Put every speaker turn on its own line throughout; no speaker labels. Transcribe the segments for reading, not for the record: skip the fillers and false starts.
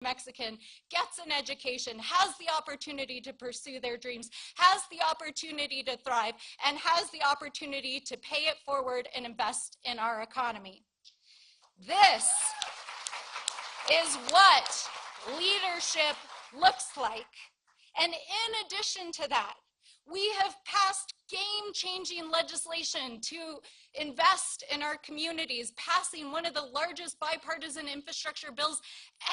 Mexican gets an education, has the opportunity to pursue their dreams, has the opportunity to thrive, and has the opportunity to pay it forward and invest in our economy. This is what leadership looks like. And in addition to that, we have passed game-changing legislation to invest in our communities, passing one of the largest bipartisan infrastructure bills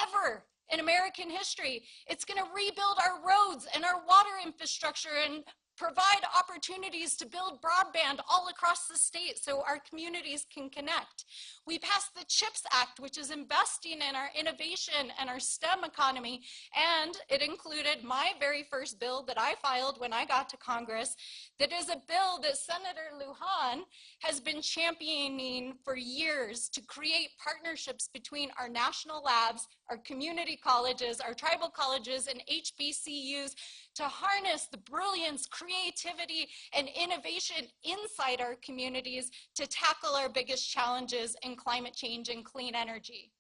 ever in American history. It's going to rebuild our roads and our water infrastructure and provide opportunities to build broadband all across the state so our communities can connect. We passed the CHIPS Act, which is investing in our innovation and our STEM economy, and it included my very first bill that I filed when I got to Congress, that is a bill that Senator Lujan has been championing for years to create partnerships between our national labs, our community colleges, our tribal colleges, and HBCUs to harness the brilliance, creativity, and innovation inside our communities to tackle our biggest challenges in climate change and clean energy.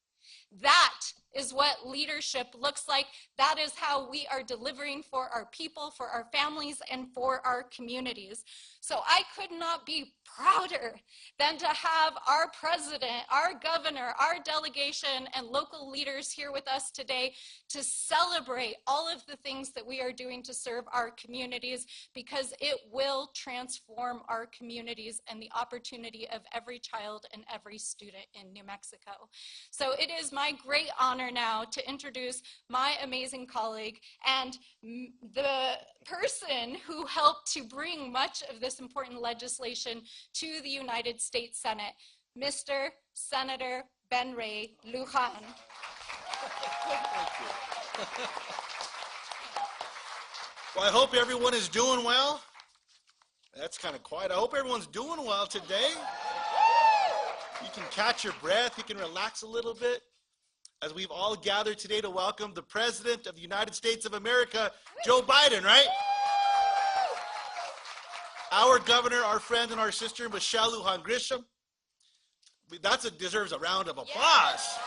That is what leadership looks like. That is how we are delivering for our people, for our families, and for our communities. So I could not be prouder than to have our president, our governor, our delegation, and local leaders here with us today to celebrate all of the things that we are doing to serve our communities, because it will transform our communities and the opportunity of every child and every student in New Mexico. So it is my great honor now to introduce my amazing colleague and the person who helped to bring much of this important legislation to the United States Senate, Mr. Senator Ray Lujan.
Well, I hope everyone is doing well. That's kind of quiet. I hope everyone's doing well today. You can catch your breath. You can relax a little bit as we've all gathered today to welcome the President of the United States of America, Joe Biden, right? Our governor, our friend, and our sister, Michelle Lujan Grisham. That deserves a round of applause.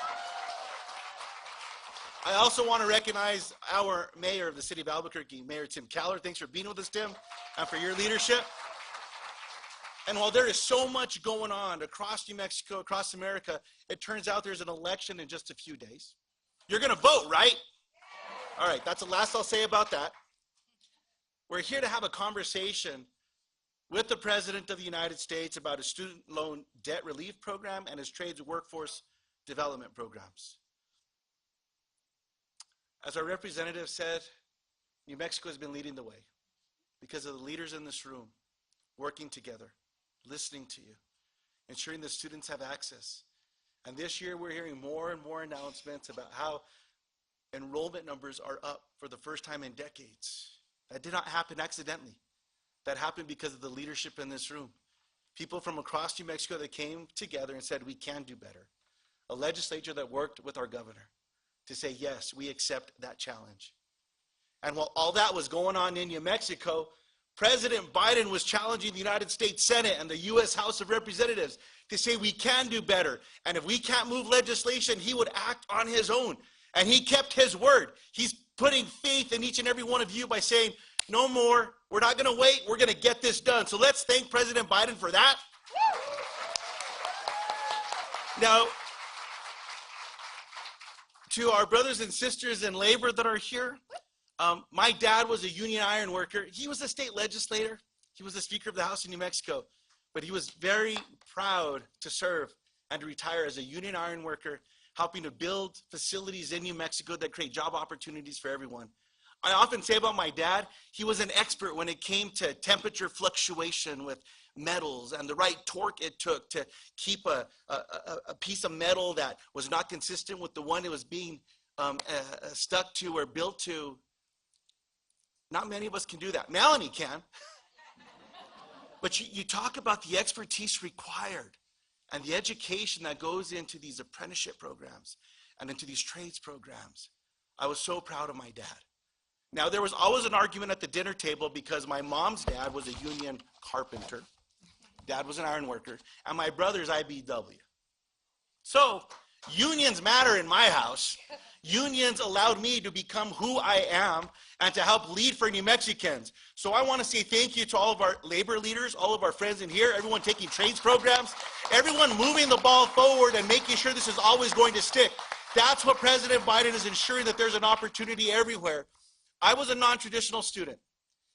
I also want to recognize our mayor of the city of Albuquerque, Mayor Tim Keller. Thanks for being with us, Tim, and for your leadership. And while there is so much going on across New Mexico, across America, it turns out there's an election in just a few days. You're going to vote, right? All right, that's the last I'll say about that. We're here to have a conversation with the President of the United States about his student loan debt relief program and his trades workforce development programs. As our representative said, New Mexico has been leading the way because of the leaders in this room working together, listening to you, ensuring the students have access. And this year we're hearing more and more announcements about how enrollment numbers are up for the first time in decades. That did not happen accidentally. That happened because of the leadership in this room. People from across New Mexico that came together and said, we can do better. A legislature that worked with our governor to say, yes, we accept that challenge. And while all that was going on in New Mexico, President Biden was challenging the United States Senate and the U.S. House of Representatives to say we can do better. And if we can't move legislation, he would act on his own. And he kept his word. He's putting faith in each and every one of you by saying, no more, we're not going to wait, we're going to get this done. So let's thank President Biden for that. Now, to our brothers and sisters in labor that are here, my dad was a union iron worker. He was a state legislator. He was the Speaker of the House in New Mexico. But he was very proud to serve and to retire as a union iron worker, helping to build facilities in New Mexico that create job opportunities for everyone. I often say about my dad, he was an expert when it came to temperature fluctuation with metals and the right torque it took to keep a piece of metal that was not consistent with the one it was being stuck to or built to. Not many of us can do that. Melanie can. But you talk about the expertise required and the education that goes into these apprenticeship programs and into these trades programs. I was so proud of my dad. Now, there was always an argument at the dinner table because my mom's dad was a union carpenter. Dad was an iron worker, and my brother's IBW. So Unions matter in my house. Unions allowed me to become who I am and to help lead for New Mexicans. So I want to say thank you to all of our labor leaders, all of our friends in here, everyone taking trades programs, everyone moving the ball forward and making sure this is always going to stick. That's what President Biden is ensuring, that there's an opportunity everywhere. I was a non-traditional student.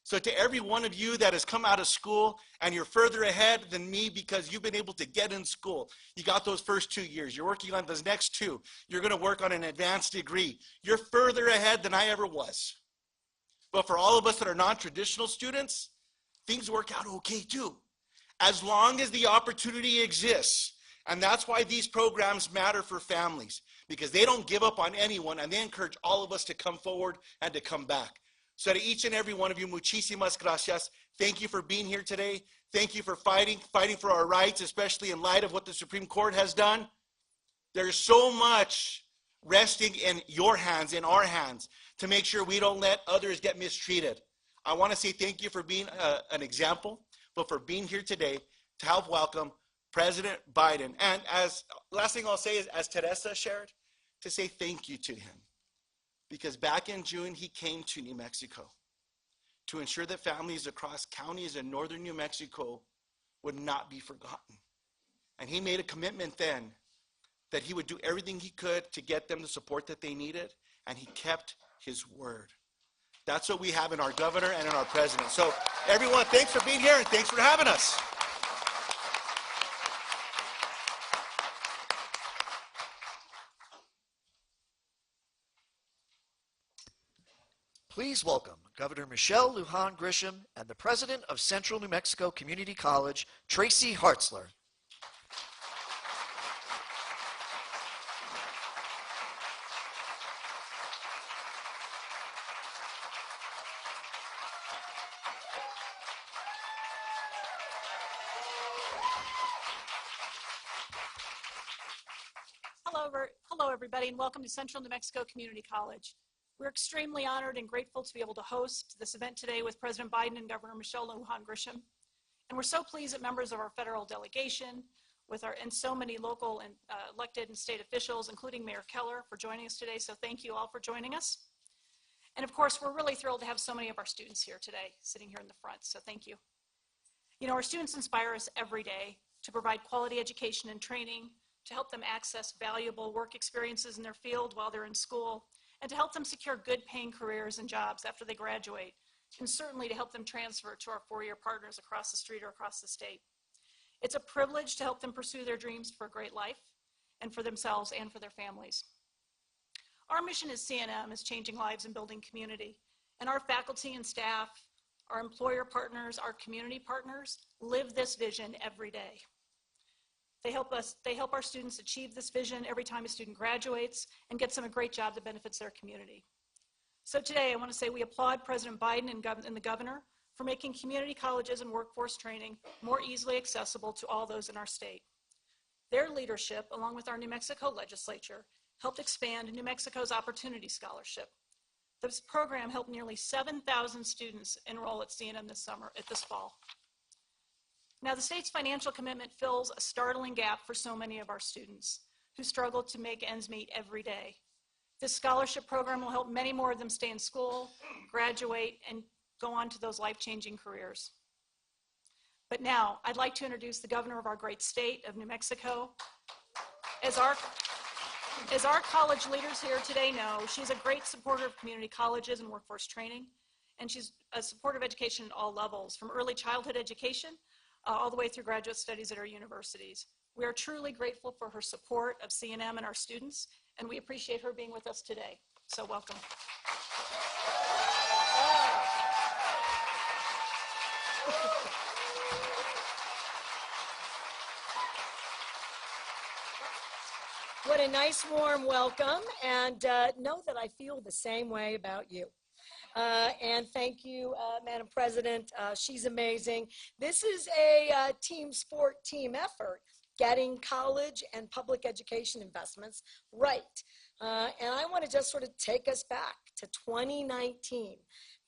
So to every one of you that has come out of school and you're further ahead than me because you've been able to get in school, you got those first 2 years, you're working on those next 2, you're going to work on an advanced degree. You're further ahead than I ever was. But for all of us that are non-traditional students, things work out okay too, as long as the opportunity exists. And that's why these programs matter for families, because they don't give up on anyone and they encourage all of us to come forward and to come back. So to each and every one of you, muchísimas gracias. Thank you for being here today. Thank you for fighting for our rights, especially in light of what the Supreme Court has done. There's so much resting in your hands, in our hands, to make sure we don't let others get mistreated. I want to say thank you for being an example, but for being here today to help welcome President Biden. And as last thing I'll say is, as Teresa shared, to say thank you to him. Because back in June, he came to New Mexico to ensure that families across counties in northern New Mexico would not be forgotten. And he made a commitment then that he would do everything he could to get them the support that they needed, and he kept his word. That's what we have in our governor and in our president. So everyone, thanks for being here and thanks for having us.
Please welcome Governor Michelle Lujan Grisham and the President of Central New Mexico Community College, Tracy Hartzler.
Hello, everybody, and welcome to Central New Mexico Community College. We're extremely honored and grateful to be able to host this event today with President Biden and Governor Michelle Lujan Grisham. And we're so pleased that members of our federal delegation and so many local and elected and state officials, including Mayor Keller, for joining us today. So thank you all for joining us. And of course, we're really thrilled to have so many of our students here today, sitting here in the front. So thank you. You know, our students inspire us every day to provide quality education and training, to help them access valuable work experiences in their field while they're in school, and to help them secure good paying careers and jobs after they graduate, and certainly to help them transfer to our four-year partners across the street or across the state. It's a privilege to help them pursue their dreams for a great life and for themselves and for their families. Our mission as CNM is changing lives and building community, and our faculty and staff, our employer partners, our community partners live this vision every day. They help our students achieve this vision every time a student graduates and gets them a great job that benefits their community. So today I want to say we applaud President Biden and the governor for making community colleges and workforce training more easily accessible to all those in our state. Their leadership, along with our New Mexico legislature, helped expand New Mexico's Opportunity Scholarship. This program helped nearly 7,000 students enroll at CNM this fall. Now, the state's financial commitment fills a startling gap for so many of our students who struggle to make ends meet every day. This scholarship program will help many more of them stay in school, graduate, and go on to those life-changing careers. But now, I'd like to introduce the governor of our great state of New Mexico. As our college leaders here today know, she's a great supporter of community colleges and workforce training, and she's a supporter of education at all levels, from early childhood education all the way through graduate studies at our universities. We are truly grateful for her support of CNM and our students, and we appreciate her being with us today. So welcome.
What a nice warm welcome, and know that I feel the same way about you. And thank you, Madam President. She's amazing. This is a team sport, team effort, getting college and public education investments right. And I want to just sort of take us back to 2019.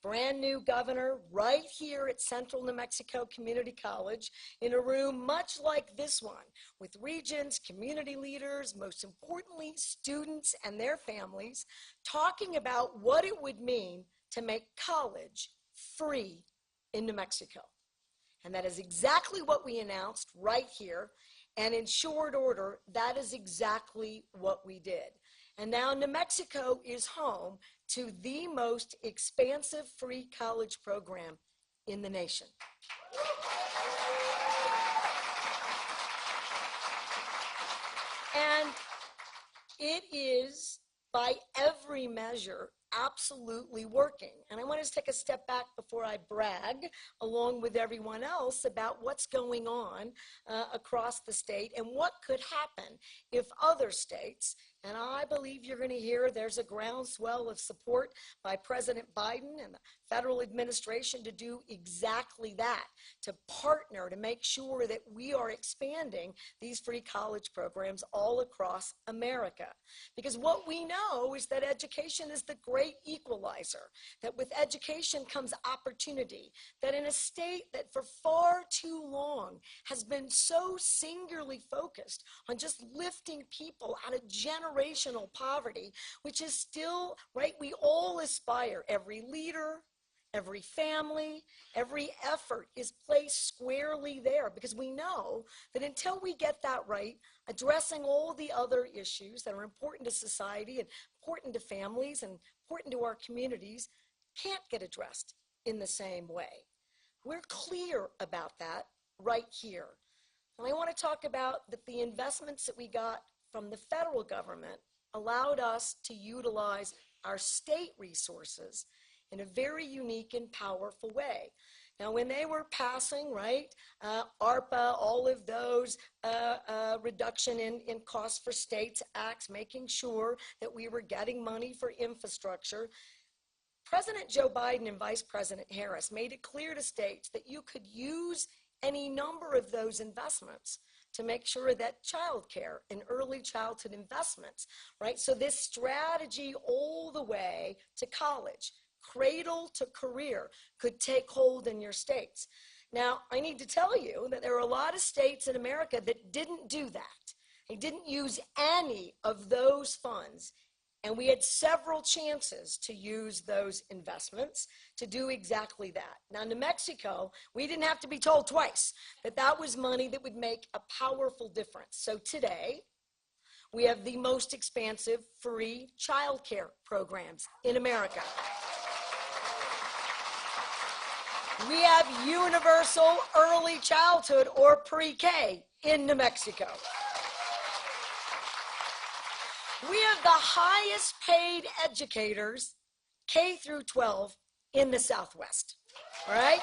brand new governor right here at Central New Mexico Community College in a room much like this one with regents, community leaders, most importantly, students and their families talking about what it would mean to make college free in New Mexico. And that is exactly what we announced right here. And in short order, that is exactly what we did. And now New Mexico is home to the most expansive free college program in the nation. And it is, by every measure, absolutely working. And I want to take a step back before I brag, along with everyone else, about what's going on across the state and what could happen if other states, and I believe you're going to hear there's a groundswell of support by President Biden and the federal administration to do exactly that, to partner to make sure that we are expanding these free college programs all across America. Because what we know is that education is the great equalizer, that with education comes opportunity, that in a state that for far too long has been so singularly focused on just lifting people out of generational poverty, which is still, right, we all aspire, every leader, every family, every effort is placed squarely there, because we know that until we get that right, addressing all the other issues that are important to society and important to families and important to our communities can't get addressed in the same way. We're clear about that right here. And I want to talk about that the investments that we got from the federal government allowed us to utilize our state resources in a very unique and powerful way. Now, when they were passing, right, ARPA, all of those reduction in costs for states acts, making sure that we were getting money for infrastructure, President Joe Biden and Vice President Harris made it clear to states that you could use any number of those investments to make sure that childcare and early childhood investments, right? So this strategy all the way to college, cradle to career, could take hold in your states. Now, I need to tell you that there are a lot of states in America that didn't do that. They didn't use any of those funds. And we had several chances to use those investments to do exactly that. Now, New Mexico, we didn't have to be told twice that that was money that would make a powerful difference. So today, we have the most expansive free childcare programs in America. We have universal early childhood, or pre-K, in New Mexico. We have the highest paid educators, K through 12, in the Southwest, all right?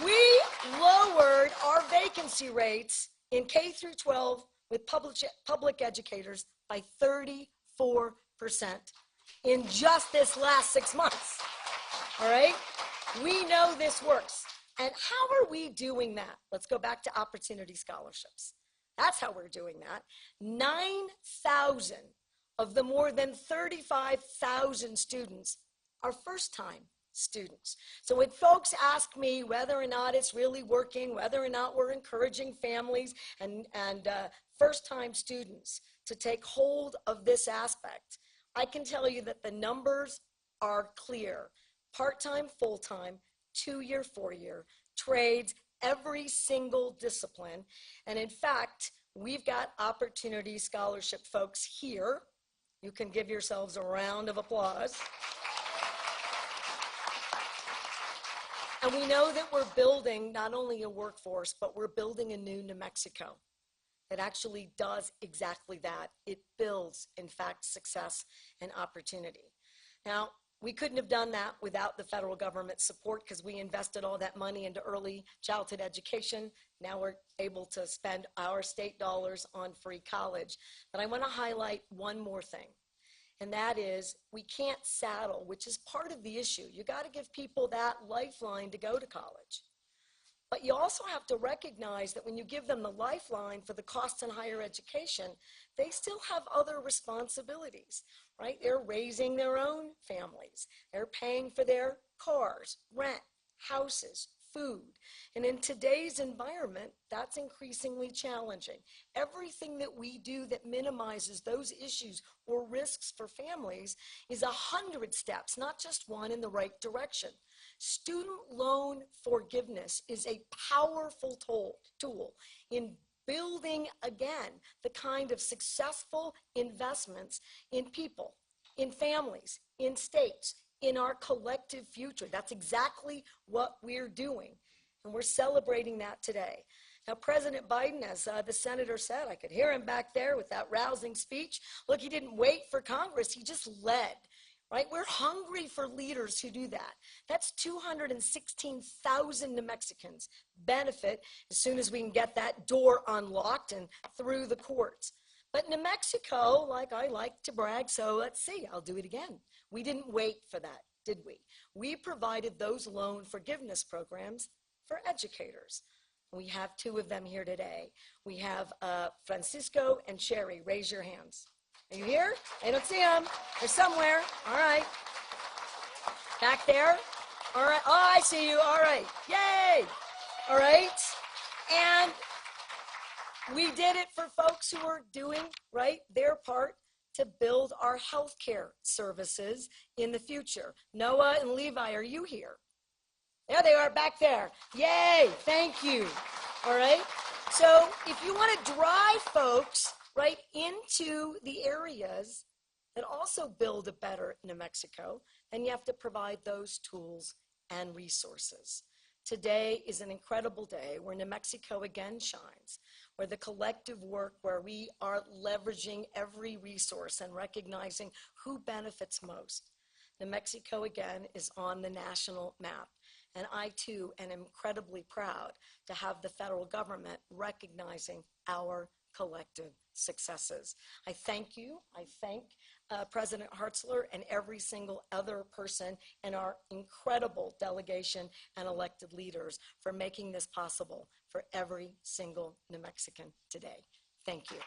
We lowered our vacancy rates in K through 12 with public educators by 34% in just this last 6 months, all right? We know this works. And how are we doing that? Let's go back to opportunity scholarships. That's how we're doing that. 9,000 of the more than 35,000 students are first-time students. So when folks ask me whether or not it's really working, whether or not we're encouraging families and first-time students to take hold of this aspect, I can tell you that the numbers are clear. Part-time, full-time, 2-year, 4-year, trades, every single discipline. And in fact, we've got opportunity scholarship folks here. You can give yourselves a round of applause. And we know that we're building not only a workforce, but we're building a new New Mexico that actually does exactly that. It builds, in fact, success and opportunity. Now, we couldn't have done that without the federal government support, because we invested all that money into early childhood education. Now we're able to spend our state dollars on free college. But I want to highlight one more thing, and that is we can't saddle, which is part of the issue. You got to give people that lifeline to go to college. But you also have to recognize that when you give them the lifeline for the costs in higher education, they still have other responsibilities, right? They're raising their own families. They're paying for their cars, rent, houses, food. And in today's environment, that's increasingly challenging. Everything that we do that minimizes those issues or risks for families is 100 steps, not just one, in the right direction. Student loan forgiveness is a powerful tool in building, again, the kind of successful investments in people, in families, in states, in our collective future. That's exactly what we're doing, and we're celebrating that today. Now, President Biden, as the senator said, I could hear him back there with that rousing speech. Look, he didn't wait for Congress, he just led, right? We're hungry for leaders who do that. That's 216,000 New Mexicans benefit as soon as we can get that door unlocked and through the courts. But New Mexico, like I like to brag, so let's see, I'll do it again. We didn't wait for that, did we? We provided those loan forgiveness programs for educators. We have two of them here today. We have Francisco and Sherry. Raise your hands. Are you here? I don't see them. They're somewhere. All right. Back there? All right. Oh, I see you. All right. Yay. All right. And we did it for folks who are doing, right, their part to build our healthcare services in the future. Noah and Levi, are you here? There they are back there. Yay, thank you. All right. So if you want to drive folks right into the areas that also build a better New Mexico, then you have to provide those tools and resources. Today is an incredible day where New Mexico again shines, where the collective work, where we are leveraging every resource and recognizing who benefits most. New Mexico again is on the national map. And I too am incredibly proud to have the federal government recognizing our collective successes. I thank you. I thank President Hartzler and every single other person in our incredible delegation and elected leaders for making this possible for every single New Mexican today. Thank you.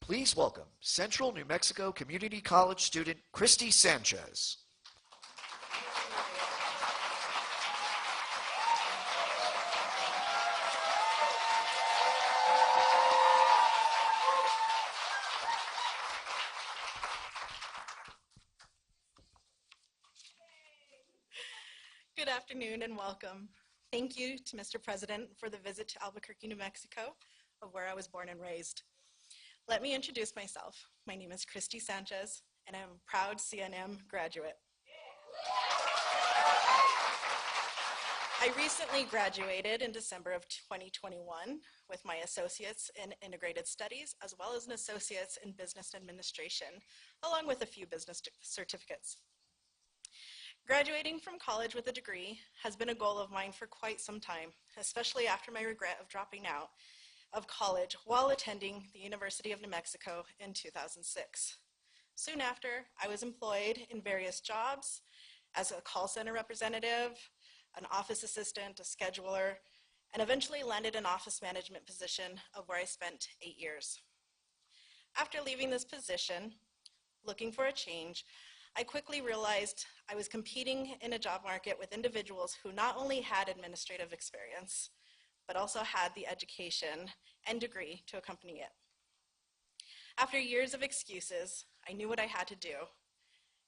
Please welcome Central New Mexico Community College student Christy Sanchez.
Good afternoon and welcome. Thank you to Mr. President for the visit to Albuquerque, New Mexico, of where I was born and raised. Let me introduce myself. My name is Christy Sanchez, and I'm a proud CNM graduate. I recently graduated in December of 2021 with my associates in integrated studies, as well as an associate's in business administration, along with a few business certificates. Graduating from college with a degree has been a goal of mine for quite some time, especially after my regret of dropping out of college while attending the University of New Mexico in 2006. Soon after, I was employed in various jobs as a call center representative, an office assistant, a scheduler, and eventually landed an office management position of where I spent 8 years. After leaving this position, looking for a change, I quickly realized I was competing in a job market with individuals who not only had administrative experience, but also had the education and degree to accompany it. After years of excuses, I knew what I had to do,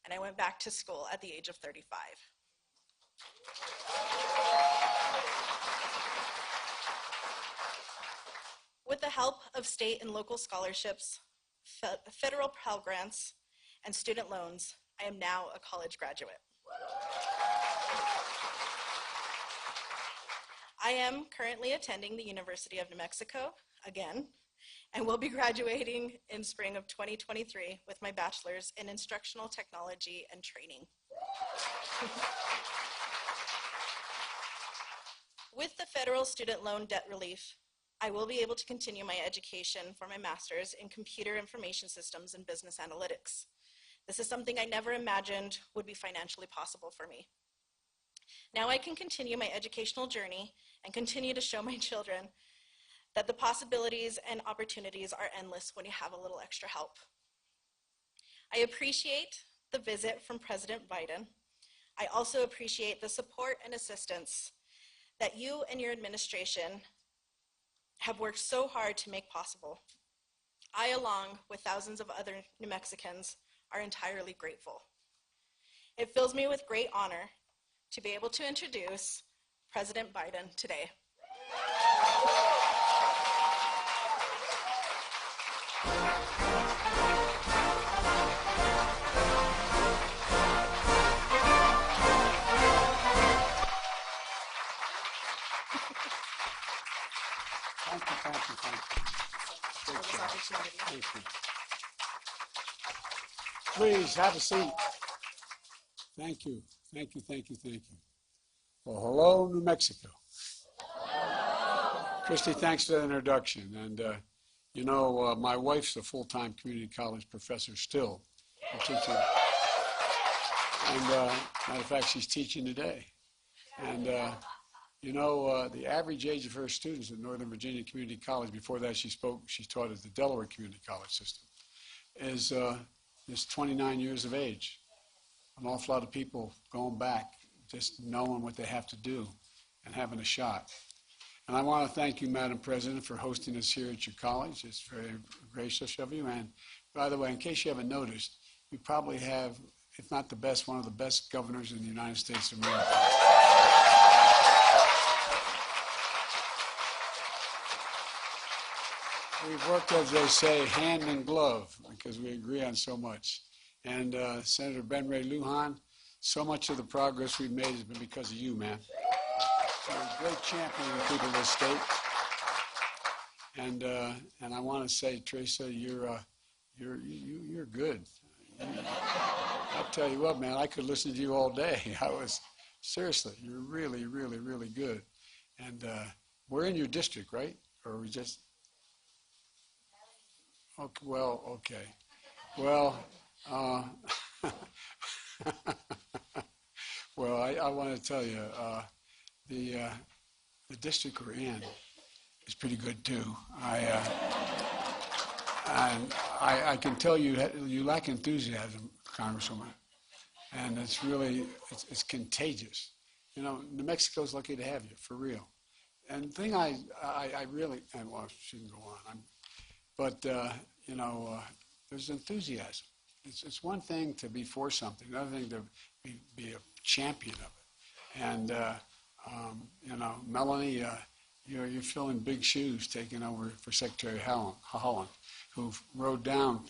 and I went back to school at the age of 35. With the help of state and local scholarships, federal Pell Grants, and student loans, I am now a college graduate. I am currently attending the University of New Mexico, again, and will be graduating in spring of 2023 with my bachelor's in instructional technology and training. With the federal student loan debt relief, I will be able to continue my education for my master's in computer information systems and business analytics. This is something I never imagined would be financially possible for me. Now I can continue my educational journey and continue to show my children that the possibilities and opportunities are endless when you have a little extra help. I appreciate the visit from President Biden. I also appreciate the support and assistance that you and your administration have worked so hard to make possible. I, along with thousands of other New Mexicans, are entirely grateful. It fills me with great honor to be able to introduce President Biden today.
Thank you. Please have a seat. Thank you. Thank you, thank you, thank you. Well, hello, New Mexico. Hello. Christy, thanks for the introduction. And, my wife's a full-time community college professor still. Teaching. And, matter of fact, she's teaching today. And, the average age of her students at Northern Virginia Community College, before that she taught at the Delaware Community College system, is 29 years of age. An awful lot of people going back, just knowing what they have to do and having a shot. And I want to thank you, Madam President, for hosting us here at your college. It's very gracious of you. And by the way, in case you haven't noticed, you probably have, if not the best, one of the best governors in the United States of America. We've worked, as they say, hand in glove, because we agree on so much. And Senator Ray Lujan, so much of the progress we've made has been because of you, man. You're a great champion of the people of this state. And I want to say, Teresa, you're good. I'll tell you what, man, I could listen to you all day. Seriously, you're really, really, really good. And we're in your district, right? Or are we just? Okay, well, okay. Well, well, I want to tell you, the district we're in is pretty good too. I can tell you lack enthusiasm, Congresswoman, and it's really it's contagious. New Mexico's lucky to have you, for real. And the thing I really, well, I shouldn't go on. But there's enthusiasm. It's one thing to be for something, another thing to be a champion of it. And Melanie, you're filling big shoes taking over for Secretary Holland, who rode down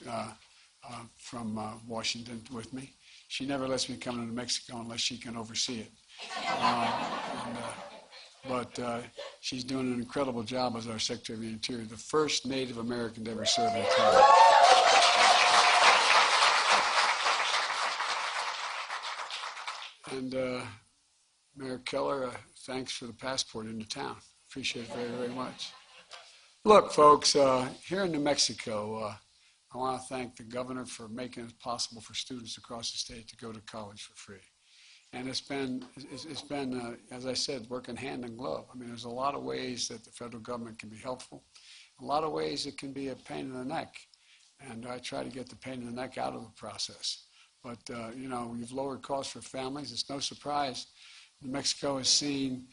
from Washington with me. She never lets me come to New Mexico unless she can oversee it. But she's doing an incredible job as our Secretary of the Interior, the first Native American to ever serve in Congress. And Mayor Keller, thanks for the passport into town. Appreciate it very, very much. Look, folks, here in New Mexico, I want to thank the governor for making it possible for students across the state to go to college for free. And it's been, as I said, working hand in glove. I mean, there's a lot of ways that the federal government can be helpful. A lot of ways it can be a pain in the neck. And I try to get the pain in the neck out of the process. But, you know, we've lowered costs for families. It's no surprise New Mexico has seen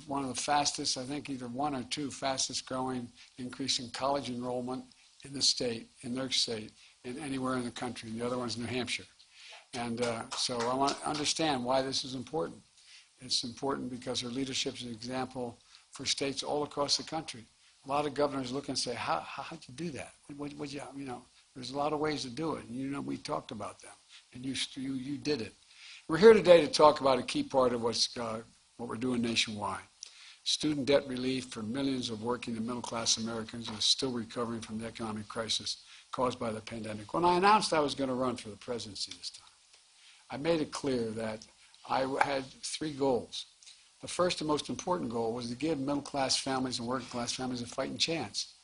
one of the fastest, I think either one or two fastest growing increase in college enrollment in the state, in their state, in anywhere in the country. And the other one's New Hampshire. And so I want to understand why this is important. It's important because her leadership is an example for states all across the country. A lot of governors look and say, how'd you do that? You know, there's a lot of ways to do it. And you know, we talked about them. And you did it. We're here today to talk about a key part of what we're doing nationwide. Student debt relief for millions of working and middle-class Americans who are still recovering from the economic crisis caused by the pandemic. When I announced I was going to run for the presidency this time, I made it clear that I had three goals. The first and most important goal was to give middle-class families and working-class families a fighting chance.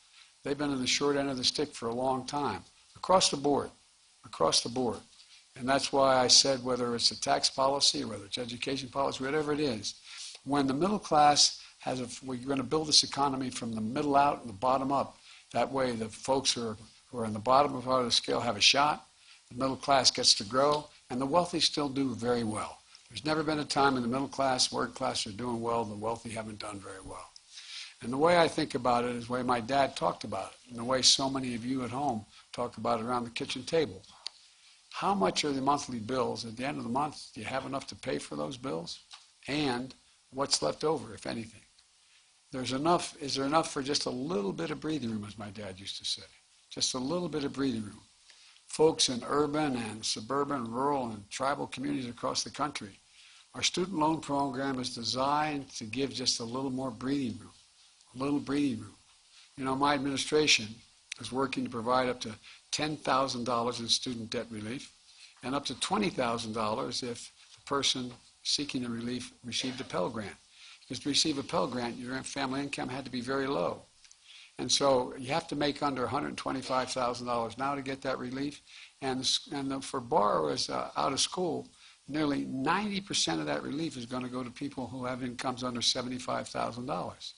They've been on the short end of the stick for a long time, across the board. And that's why I said whether it's a tax policy or whether it's education policy, whatever it is, when the middle class we're going to build this economy from the middle out and the bottom up. That way the folks who are on the bottom part of the scale have a shot, the middle class gets to grow, and the wealthy still do very well. There's never been a time when the middle class, working class are doing well, the wealthy haven't done very well. And the way I think about it is the way my dad talked about it, and the way so many of you at home talk about it around the kitchen table. How much are the monthly bills? At the end of the month, do you have enough to pay for those bills? And what's left over, if anything? Is there enough for just a little bit of breathing room, as my dad used to say? Just a little bit of breathing room. Folks in urban and suburban, rural and tribal communities across the country, our student loan program is designed to give just a little more breathing room, a little breathing room. You know, my administration is working to provide up to $10,000 in student debt relief and up to $20,000 if the person seeking the relief received a Pell Grant. Because to receive a Pell Grant, your family income had to be very low. And so you have to make under $125,000 now to get that relief. And for borrowers out of school, nearly 90% of that relief is going to go to people who have incomes under $75,000.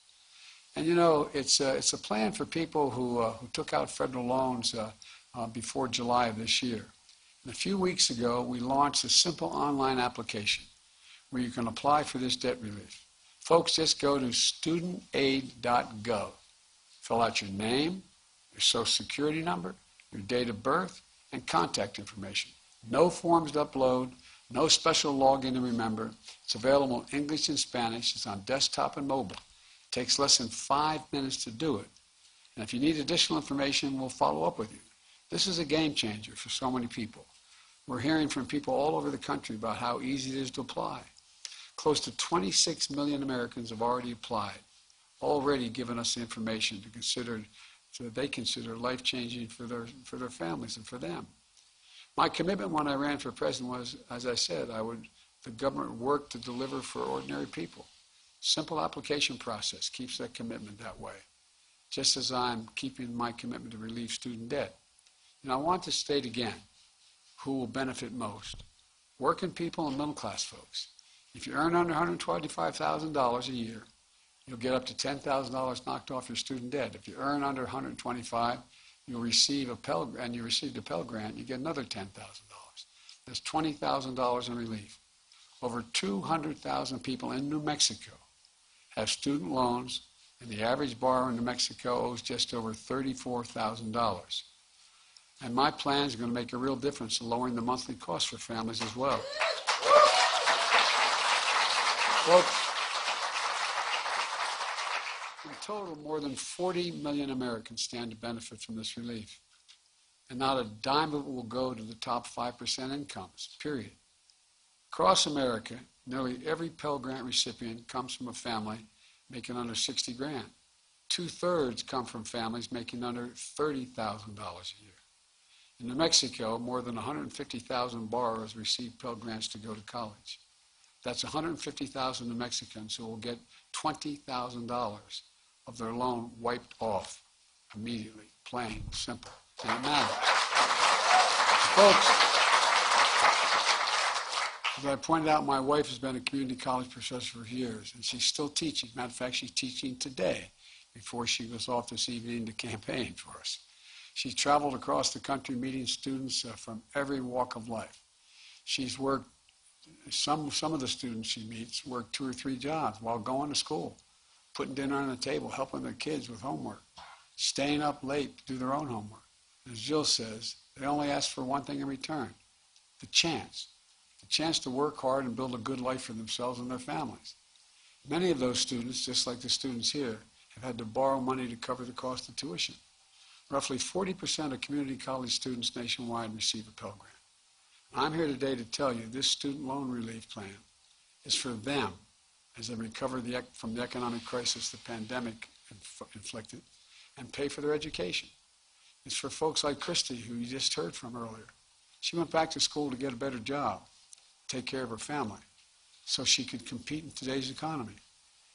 And you know, it's a plan for people who took out federal loans before July of this year. And a few weeks ago, we launched a simple online application where you can apply for this debt relief. Folks, just go to studentaid.gov. Fill out your name, your social security number, your date of birth, and contact information. No forms to upload, no special login to remember. It's available in English and Spanish. It's on desktop and mobile. It takes less than 5 minutes to do it. And if you need additional information, we'll follow up with you. This is a game changer for so many people. We're hearing from people all over the country about how easy it is to apply. Close to 26 million Americans have already applied, already given us the information to consider, so that they consider life-changing for their families and for them. My commitment when I ran for president was, as I said, the government would work to deliver for ordinary people. Simple application process keeps that commitment that way, just as I'm keeping my commitment to relieve student debt. And I want to state again who will benefit most. Working people and middle-class folks. If you earn under $125,000 a year, you'll get up to $10,000 knocked off your student debt. If you earn under $125,000, you'll receive a Pell Grant, and you received a Pell Grant, you get another $10,000. That's $20,000 in relief. Over 200,000 people in New Mexico have student loans, and the average borrower in New Mexico owes just over $34,000. And my plan is going to make a real difference in lowering the monthly cost for families as well. Folks, in total, more than 40 million Americans stand to benefit from this relief. And not a dime of it will go to the top 5% incomes, period. Across America, nearly every Pell Grant recipient comes from a family making under 60 grand. 2/3 come from families making under $30,000 a year. In New Mexico, more than 150,000 borrowers receive Pell Grants to go to college. That's 150,000 New Mexicans who will get $20,000 of their loan wiped off immediately, plain, simple. And it matters. Folks, as I pointed out, my wife has been a community college professor for years, and she's still teaching. Matter of fact, she's teaching today before she goes off this evening to campaign for us. She's traveled across the country meeting students from every walk of life. She's worked, some of the students she meets work 2 or 3 jobs while going to school, putting dinner on the table, helping their kids with homework, staying up late to do their own homework. As Jill says, they only ask for one thing in return, the chance to work hard and build a good life for themselves and their families. Many of those students, just like the students here, have had to borrow money to cover the cost of tuition. Roughly 40% of community college students nationwide receive a Pell Grant. I'm here today to tell you this student loan relief plan is for them as they recover from the economic crisis the pandemic inflicted and pay for their education. It's for folks like Christy, who you just heard from earlier. She went back to school to get a better job, take care of her family, so she could compete in today's economy.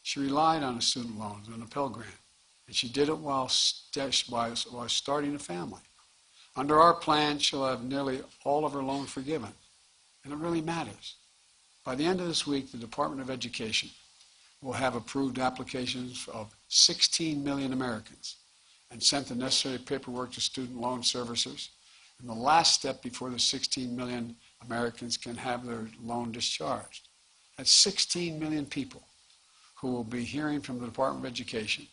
She relied on the student loans and the Pell Grant, and she did it while starting a family. Under our plan, she'll have nearly all of her loan forgiven, and it really matters. By the end of this week, the Department of Education will have approved applications of 16 million Americans and sent the necessary paperwork to student loan servicers. And the last step before the 16 million Americans can have their loan discharged. That's 16 million people who will be hearing from the Department of Education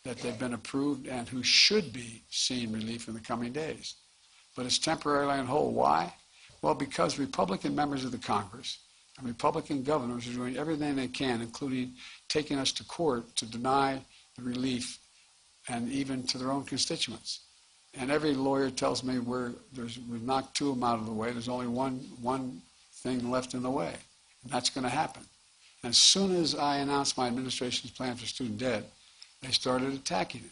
that they've been approved and who should be seeing relief in the coming days. But it's temporarily on hold. Why? Well, because Republican members of the Congress and Republican governors are doing everything they can, including taking us to court to deny the relief and even to their own constituents. And every lawyer tells me we've knocked 2 of them out of the way. There's only one thing left in the way, and that's going to happen. And as soon as I announced my administration's plan for student debt, they started attacking it,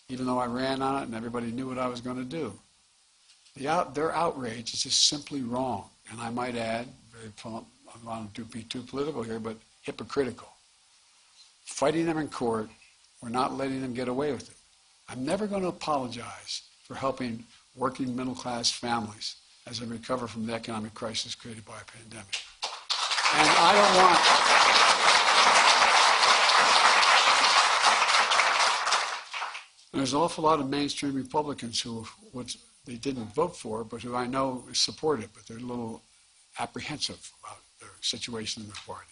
even though I ran on it and everybody knew what I was going to do. Their outrage is just simply wrong, and I might add, I don't want to be too political here, but hypocritical. Fighting them in court, we're not letting them get away with it. I'm never going to apologize for helping working middle-class families as they recover from the economic crisis created by a pandemic. And I don't want... There's an awful lot of mainstream Republicans who they didn't vote for, but who I know support it, but they're a little apprehensive about their situation in the party.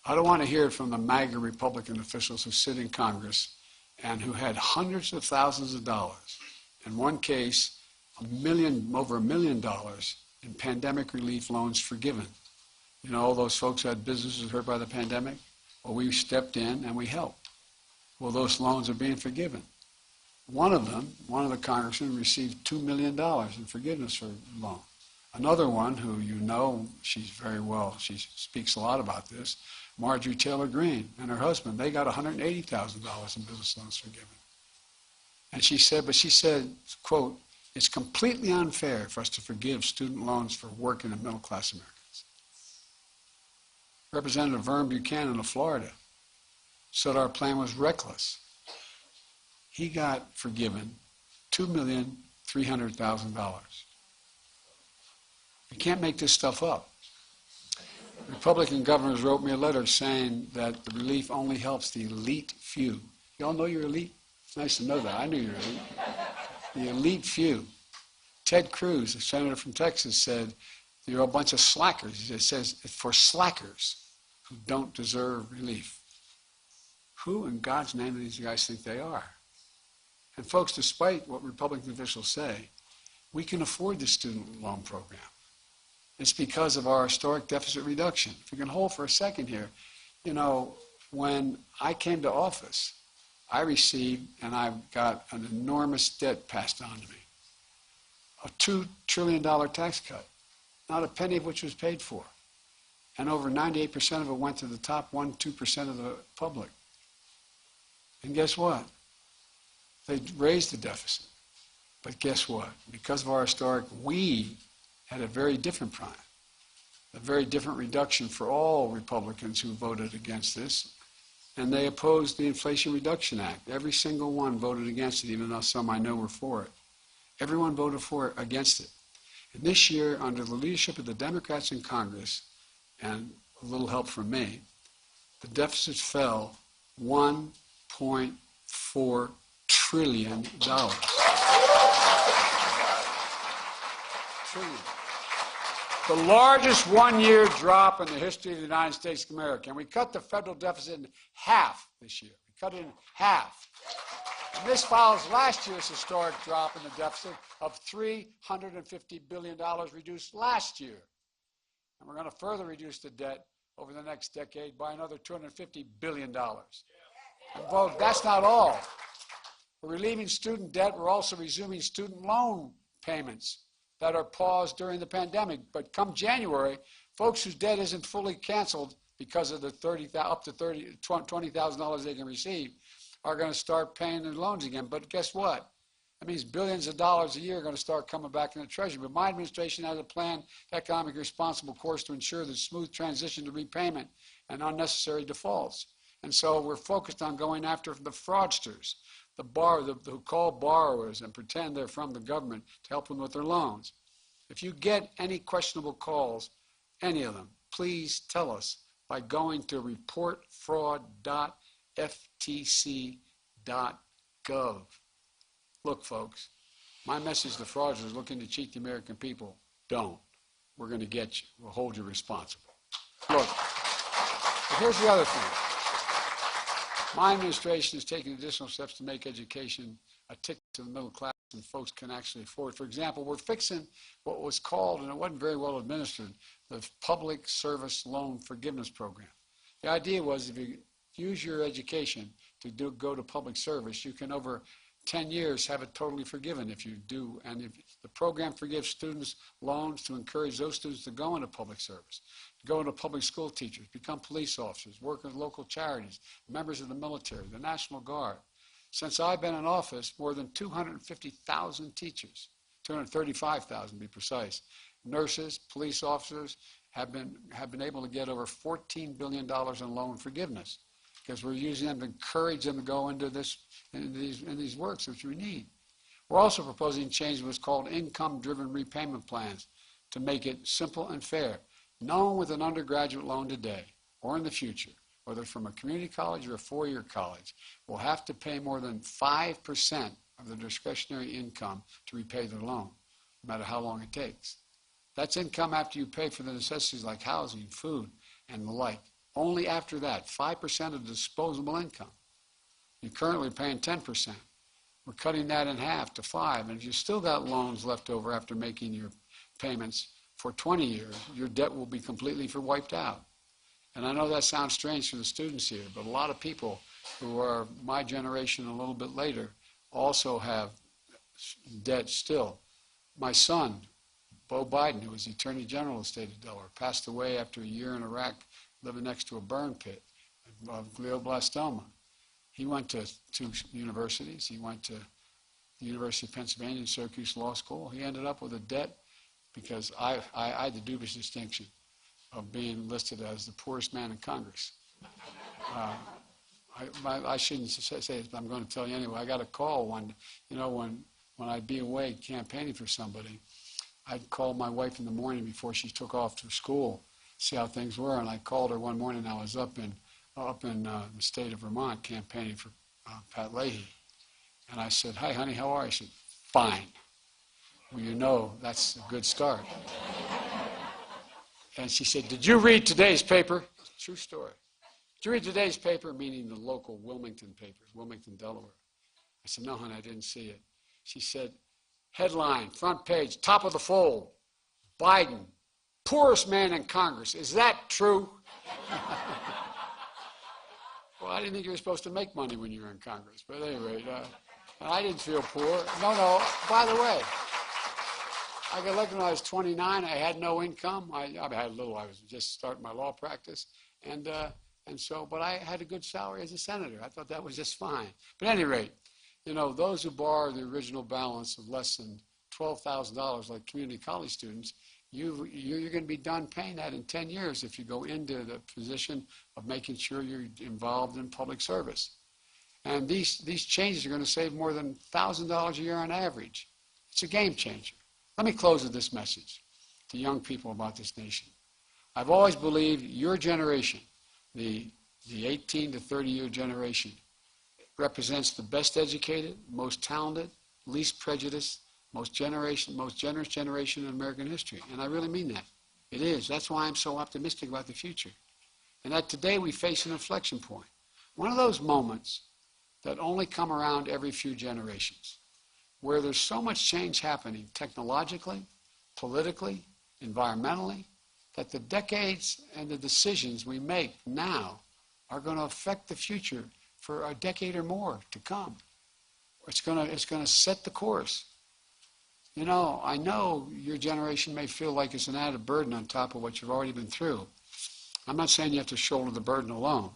I don't want to hear it from the MAGA Republican officials who sit in Congress and who had hundreds of thousands of dollars. In one case, over $1 million in pandemic relief loans forgiven. You know, all those folks who had businesses hurt by the pandemic? Well, we stepped in and we helped. Well, those loans are being forgiven. One of the congressmen received $2 million in forgiveness for a loan. Another one, who you know, she speaks a lot about this, Marjorie Taylor Greene and her husband, they got $180,000 in business loans forgiven. And she said, quote, "It's completely unfair for us to forgive student loans for working and middle-class Americans." Representative Vern Buchanan of Florida said our plan was reckless. He got forgiven $2,300,000. You can't make this stuff up. Republican governors wrote me a letter saying that the relief only helps the elite few. You all know you're elite? It's nice to know that. I knew you were elite. The elite few. Ted Cruz, a senator from Texas, said you're a bunch of slackers. It says it's for slackers who don't deserve relief. Who in God's name do these guys think they are? And folks, despite what Republican officials say, we can afford the student loan program. It's because of our historic deficit reduction. If we can hold for a second here, you know, when I came to office, I received, and I got an enormous debt passed on to me. A $2 trillion tax cut, not a penny of which was paid for. And over 98% of it went to the top 1-2% of the public. And guess what? They raised the deficit. But guess what? Because of our historic, we had a very different plan, a very different reduction for all Republicans who voted against this. And they opposed the Inflation Reduction Act. Every single one voted against it, even though some I know were for it. Everyone voted for it, against it. And this year, under the leadership of the Democrats in Congress, and a little help from me, the deficit fell $1.4 trillion. Trillion. The largest one-year drop in the history of the United States of America. And we cut the federal deficit in half this year. We cut it in half. And this follows last year's historic drop in the deficit of $350 billion reduced last year. And we're going to further reduce the debt over the next decade by another $250 billion. And folks, that's not all. We're relieving student debt. We're also resuming student loan payments that are paused during the pandemic. But come January, folks whose debt isn't fully canceled because of the up to $20,000 they can receive are going to start paying their loans again. But guess what? That means billions of dollars a year are going to start coming back in the Treasury. But my administration has a planned, economically responsible course to ensure the smooth transition to repayment and unnecessary defaults. And so we're focused on going after the fraudsters, who call borrowers and pretend they're from the government to help them with their loans. If you get any questionable calls, any of them, please tell us by going to reportfraud.ftc.gov. Look, folks, my message to fraudsters looking to cheat the American people, don't. We're going to get you. We'll hold you responsible. Look, but here's the other thing. My administration is taking additional steps to make education a ticket to the middle class and folks can actually afford. For example, we're fixing what was called, and it wasn't very well administered, the Public Service Loan Forgiveness Program. The idea was if you use your education to go to public service, you can over 10 years have it totally forgiven if you do. And if the program forgives students loans to encourage those students to go into public service, go into public school teachers, become police officers, work with local charities, members of the military, the National Guard. Since I've been in office, more than 250,000 teachers, 235,000 to be precise, nurses, police officers have been able to get over $14 billion in loan forgiveness because we're using them to encourage them to go into these works which we need. We're also proposing change what's called income-driven repayment plans to make it simple and fair. No one with an undergraduate loan today or in the future, whether from a community college or a four-year college, will have to pay more than 5% of their discretionary income to repay their loan, no matter how long it takes. That's income after you pay for the necessities like housing, food, and the like. Only after that, 5% of disposable income. You're currently paying 10%. We're cutting that in half to 5%. And if you've still got loans left over after making your payments for 20 years, your debt will be completely wiped out. And I know that sounds strange for the students here, but a lot of people who are my generation and a little bit later also have debt still. My son, Bo Biden, who was the Attorney General of the state of Delaware, passed away after a year in Iraq living next to a burn pit of glioblastoma. He went to 2 universities. He went to the University of Pennsylvania and Syracuse Law School. He ended up with a debt because I had the dubious distinction of being listed as the poorest man in Congress. I shouldn't say it, but I'm going to tell you anyway. I got a call when I'd be away campaigning for somebody, I'd call my wife in the morning before she took off to school, see how things were, and I called her one morning. I was up in the state of Vermont campaigning for Pat Leahy, and I said, "Hi, honey, how are you?" She said, "Fine." Well, you know that's a good start. And she said, "Did you read today's paper?" True story. "Did you read today's paper?" Meaning the local Wilmington papers, Wilmington, Delaware. I said, "No, honey, I didn't see it." She said, "Headline, front page, top of the fold, Biden, poorest man in Congress. Is that true?" Well, I didn't think you were supposed to make money when you were in Congress. But at any rate, I didn't feel poor. No, by the way, I got elected when I was 29. I had no income. I had a little. I was just starting my law practice. But I had a good salary as a senator. I thought that was just fine. But at any rate, those who borrow the original balance of less than $12,000, like community college students, you're going to be done paying that in 10 years if you go into the position of making sure you're involved in public service. And these changes are going to save more than $1,000 a year on average. It's a game changer. Let me close with this message to young people about this nation. I've always believed your generation, the 18 to 30-year generation, represents the best educated, most talented, least prejudiced, most generous generation in American history. And I really mean that. It is. That's why I'm so optimistic about the future. And that today we face an inflection point. One of those moments that only come around every few generations, where there's so much change happening technologically, politically, environmentally, that the decades and the decisions we make now are going to affect the future for a decade or more to come. It's going to set the course. You know, I know your generation may feel like it's an added burden on top of what you've already been through. I'm not saying you have to shoulder the burden alone.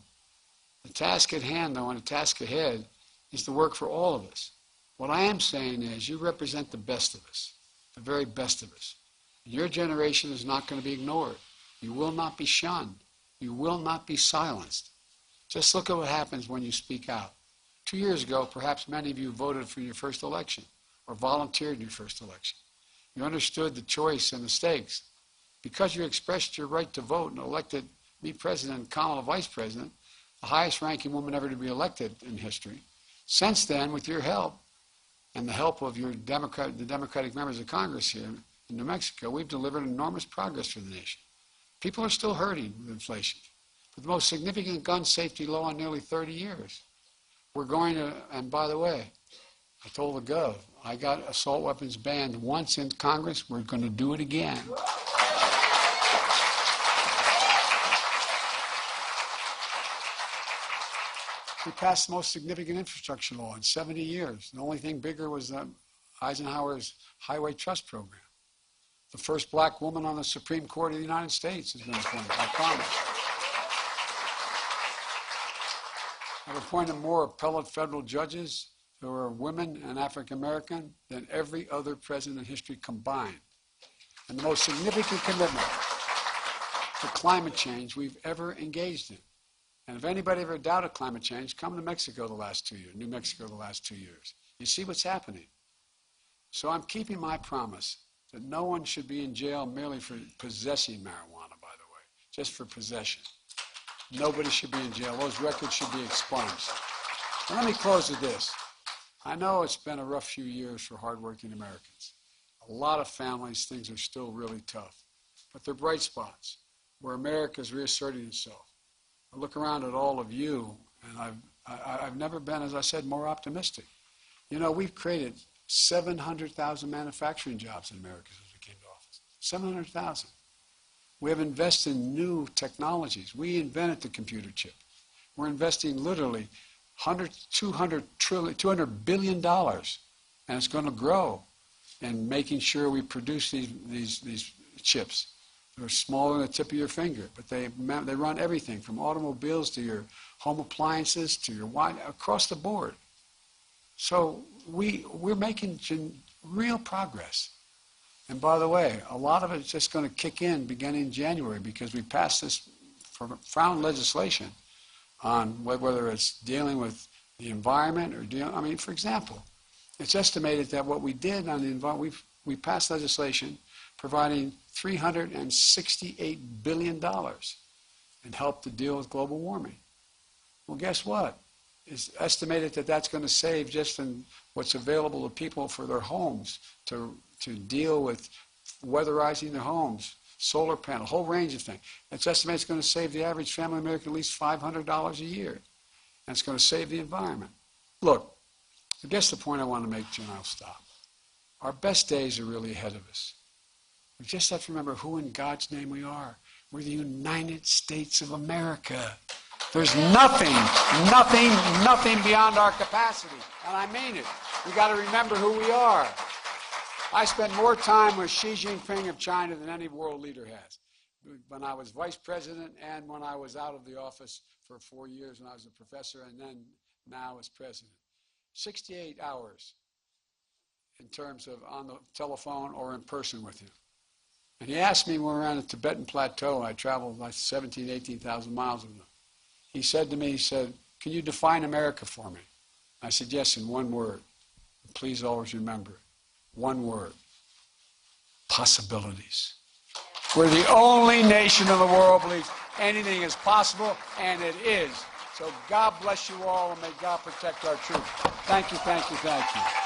The task at hand, though, and the task ahead is the work for all of us. What I am saying is you represent the best of us, the very best of us. Your generation is not going to be ignored. You will not be shunned. You will not be silenced. Just look at what happens when you speak out. 2 years ago, perhaps many of you voted for your first election or volunteered in your first election. You understood the choice and the stakes. Because you expressed your right to vote and elected me president and Kamala vice president, the highest ranking woman ever to be elected in history. Since then, with your help and the help of the Democratic members of Congress here in New Mexico, we've delivered enormous progress for the nation. People are still hurting with inflation. With the most significant gun safety law in nearly 30 years. We're going to, and by the way, I told the Gov, I got assault weapons banned once in Congress, we're going to do it again. We passed the most significant infrastructure law in 70 years. The only thing bigger was Eisenhower's Highway Trust Program. The first black woman on the Supreme Court of the United States has been appointed, I promise. I've appointed more appellate federal judges who are women and African American than every other president in history combined. And the most significant commitment to climate change we've ever engaged in. And if anybody ever doubted climate change, come to Mexico the last 2 years, New Mexico the last 2 years. You see what's happening. So I'm keeping my promise that no one should be in jail merely for possessing marijuana, by the way, just for possession. Nobody should be in jail. Those records should be expunged. And let me close with this. I know it's been a rough few years for hardworking Americans. A lot of families, things are still really tough. But they're bright spots where America is reasserting itself. I look around at all of you, and I've never been, as I said, more optimistic. You know, we've created 700,000 manufacturing jobs in America since we came to office. 700,000. We have invested in new technologies. We invented the computer chip. We're investing literally $200 billion, and it's going to grow in making sure we produce these chips. They're smaller than the tip of your finger, but they run everything from automobiles to your home appliances to your wine, across the board. So we're making real progress. And by the way, a lot of it's just going to kick in beginning January because we passed this profound legislation on whether it's dealing with the environment or I mean, for example, it's estimated that what we did on the environment, we passed legislation providing $368 billion and help to deal with global warming. Well, guess what? It's estimated that that's going to save just in what's available to people for their homes to deal with weatherizing their homes, solar panel, a whole range of things. It's estimated it's going to save the average family American at least $500 a year. And it's going to save the environment. Look, I guess the point I want to make, Jim, I'll stop. Our best days are really ahead of us. We just have to remember who in God's name we are. We're the United States of America. There's nothing beyond our capacity. And I mean it. We got to remember who we are. I spent more time with Xi Jinping of China than any world leader has. When I was vice president and when I was out of the office for 4 years when I was a professor and then now as president. 68 hours in terms of on the telephone or in person with him. And he asked me when we were on the Tibetan Plateau, I traveled like 17,000, 18,000 miles with him. He said to me, he said, "Can you define America for me?" I said, "Yes, in one word. Please always remember, one word. possibilities. We're the only nation in the world that believes anything is possible, and it is. So God bless you all, and may God protect our troops. Thank you, thank you, thank you.